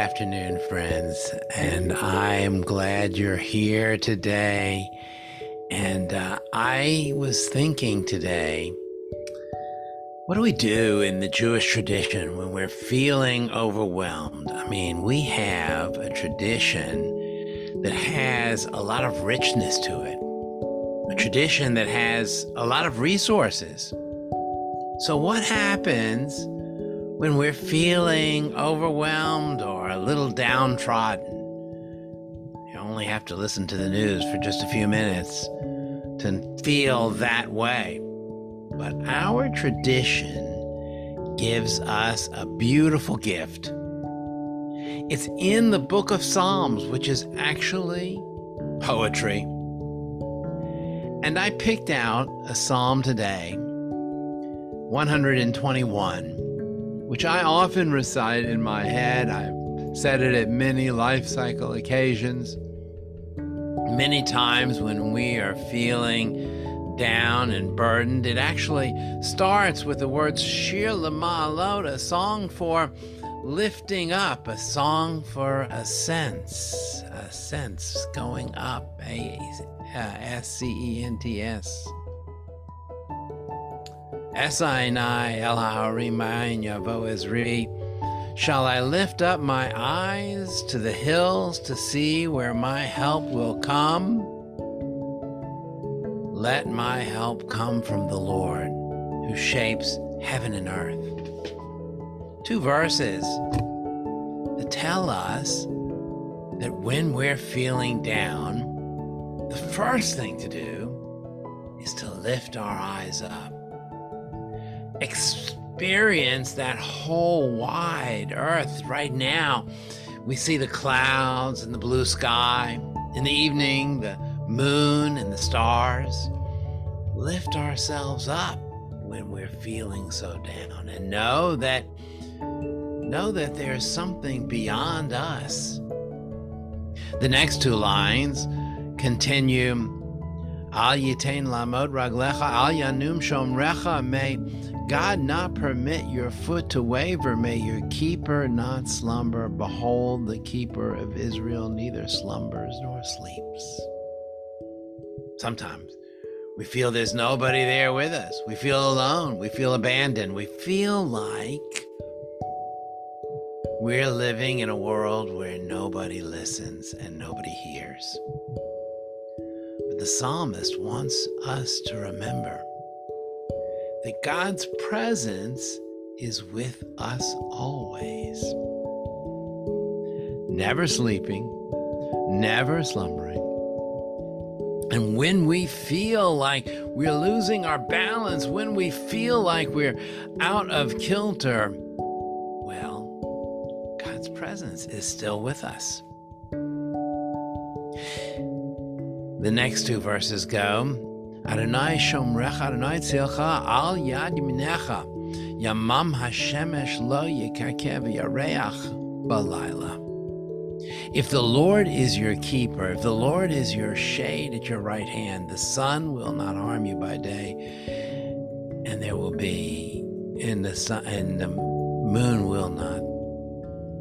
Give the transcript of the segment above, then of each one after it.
Afternoon, friends, and I am glad you're here today. And I was thinking today, what do we do in the Jewish tradition when we're feeling overwhelmed? I mean, we have a tradition that has a lot of richness to it, a tradition that has a lot of resources. So what happens when we're feeling overwhelmed or a little downtrodden? You only have to listen to the news for just a few minutes to feel that way. But our tradition gives us a beautiful gift. It's in the book of Psalms, which is actually poetry. And I picked out a psalm today, 121, which I often recite in my head. I've said it at many life cycle occasions. Many times when we are feeling down and burdened, it actually starts with the words Shir L'Ma'alot, a song for lifting up, a song for ascents, going up, S-C-E-N-T-S. Esainai el ha'arimayin yavo ezri. Shall I lift up my eyes to the hills to see where my help will come? Let my help come from the Lord, who shapes heaven and earth. 2 verses that tell us that when we're feeling down, the first thing to do is to lift our eyes up. Experience that whole wide earth right now. We see the clouds and the blue sky. In the evening, the moon and the stars. Lift ourselves up when we're feeling so down, and know that there's something beyond us. The next 2 lines continue, Al yitain lamod raglecha, al yanum shomrecha. May God not permit your foot to waver. May your keeper not slumber. Behold, the keeper of Israel neither slumbers nor sleeps. Sometimes we feel there's nobody there with us. We feel alone. We feel abandoned. We feel like we're living in a world where nobody listens and nobody hears. But the psalmist wants us to remember that God's presence is with us always. Never sleeping, never slumbering. And when we feel like we're losing our balance, when we feel like we're out of kilter, well, God's presence is still with us. The next 2 verses go, Adonai shomrecha, Adonai tzilcha, al yad yaminecha, yamam hashemesh lo yikakev yareach balayla. If the Lord is your keeper, if the Lord is your shade at your right hand, the sun will not harm you by day, and the moon will not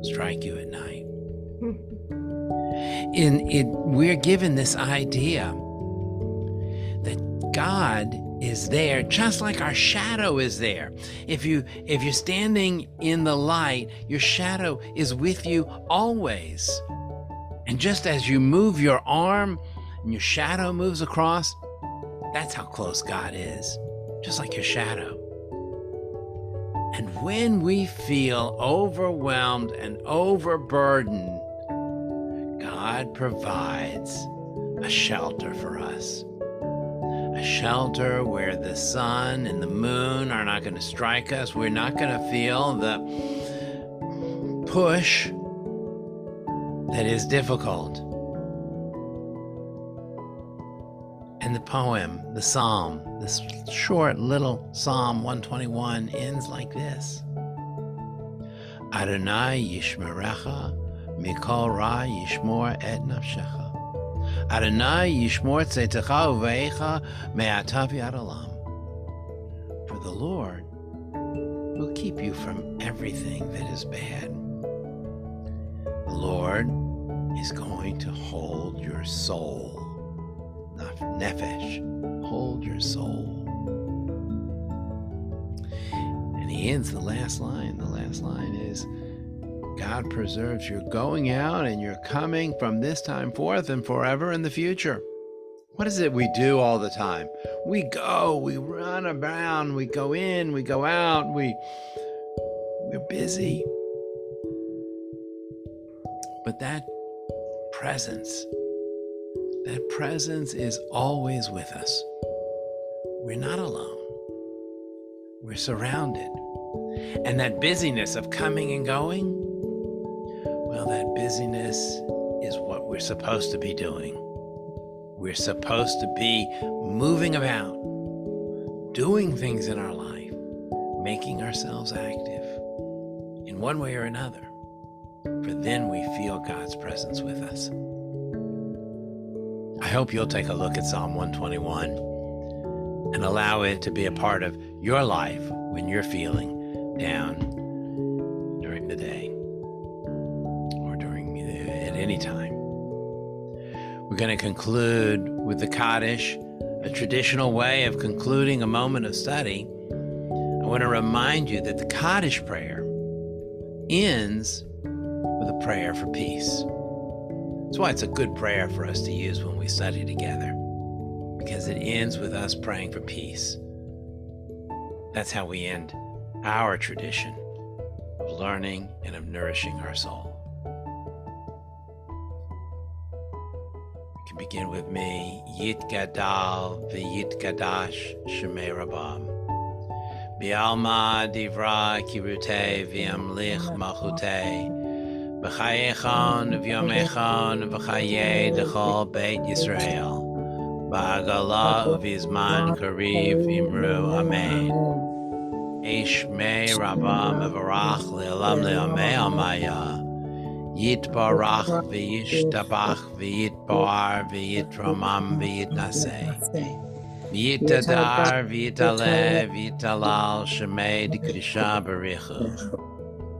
strike you at night. We're given this idea that God is there, just like our shadow is there. If you're standing in the light, your shadow is with you always. And just as you move your arm and your shadow moves across, that's how close God is, just like your shadow. And when we feel overwhelmed and overburdened, God provides a shelter for us. A shelter where the sun and the moon are not going to strike us. We're not going to feel the push that is difficult. And the poem, the psalm, this short little Psalm 121 ends like this. Adonai yishmerecha, mikol ra yishmor et nafshecha. Adonai yishmor tzetecha uvecha me'atav yad olam. For the Lord will keep you from everything that is bad. The Lord is going to hold your soul. Nefesh, hold your soul. And he ends the last line. The last line is, God preserves your going out and your coming from this time forth and forever in the future. What is it we do all the time? We go, we run around, we go in, we go out, we're busy. But that presence is always with us. We're not alone. We're surrounded. And that busyness of coming and going, well, that busyness is what we're supposed to be doing. We're supposed to be moving about, doing things in our life, making ourselves active in one way or another, for then we feel God's presence with us. I hope you'll take a look at Psalm 121 and allow it to be a part of your life when you're feeling down during the day or at any time. We're going to conclude with the Kaddish, a traditional way of concluding a moment of study. I want to remind you that the Kaddish prayer ends with a prayer for peace. That's why it's a good prayer for us to use when we study together, because it ends with us praying for peace. That's how we end our tradition of learning and of nourishing our soul. You can begin with me. Yitgadal v'yitgadash shemei Rabam. Bi'alma divra kirutei v'yamlich malchutei. B'chayechon v'yomechon v'chayei d'chol Beit Yisrael. Ba'agala uvizman kariv imru amen. Ishmei Rabam v'varach le'olam le'amei amaya. Yitbarach v'yishtabach v'yitbar v'yitramam v'yitnaseh. V'yitadar v'yitaleh v'yitalal shemei d'kedusha b'richu.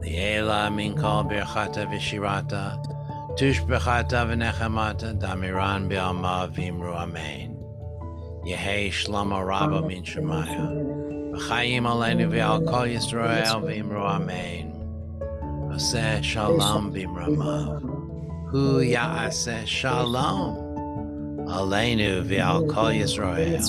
Li'ela min kol birchata v'shirata. Tushbechata v'nechamata damiran b'alma v'imru amen. Yehei shlama rabba min shemaya. V'chayim aleinu v'al kol Yisrael v'imru amen. Oseh shalom b'imramav. Hu ya'aseh shalom aleinu v'al kol Yisrael.